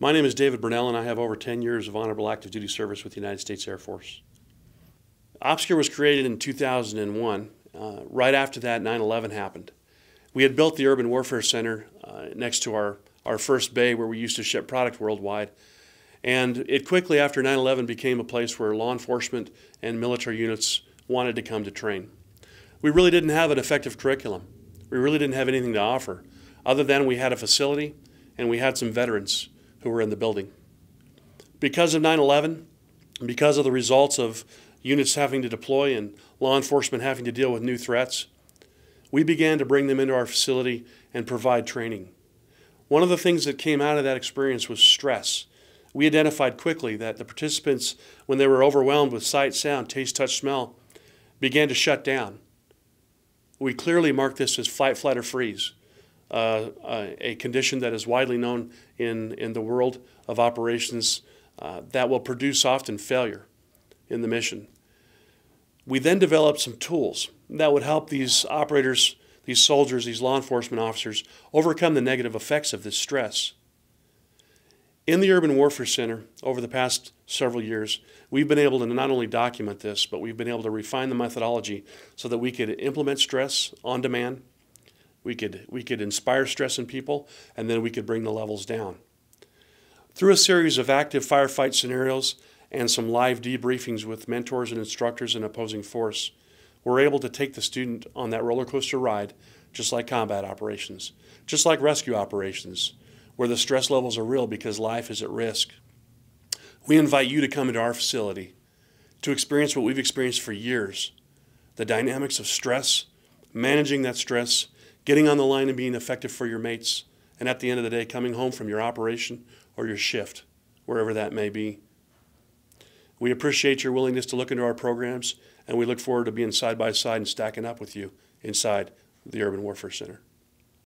My name is David Burnell, and I have over 10 years of honorable active duty service with the United States Air Force. OpSecure was created in 2001. Right after that, 9/11 happened. We had built the Urban Warfare Center next to our first bay where we used to ship product worldwide. And it quickly after 9/11 became a place where law enforcement and military units wanted to come to train. We really didn't have an effective curriculum. We really didn't have anything to offer, other than we had a facility and we had some veterans who were in the building. Because of 9/11, because of the results of units having to deploy and law enforcement having to deal with new threats, we began to bring them into our facility and provide training. One of the things that came out of that experience was stress. We identified quickly that the participants, when they were overwhelmed with sight, sound, taste, touch, smell, began to shut down. We clearly marked this as fight, flight, or freeze, a condition that is widely known in the world of operations that will produce often failure in the mission. We then developed some tools that would help these operators, these soldiers, these law enforcement officers overcome the negative effects of this stress. In the Urban Warfare Center, over the past several years, we've been able to not only document this, but we've been able to refine the methodology so that we could implement stress on demand, we could inspire stress in people, and then we could bring the levels down. Through a series of active firefight scenarios and some live debriefings with mentors and instructors in opposing force, we're able to take the student on that roller coaster ride, just like combat operations, just like rescue operations, where the stress levels are real because life is at risk. We invite you to come into our facility to experience what we've experienced for years, the dynamics of stress, managing that stress, getting on the line and being effective for your mates, and at the end of the day, coming home from your operation or your shift, wherever that may be. We appreciate your willingness to look into our programs, and we look forward to being side by side and stacking up with you inside the Urban Warfare Center.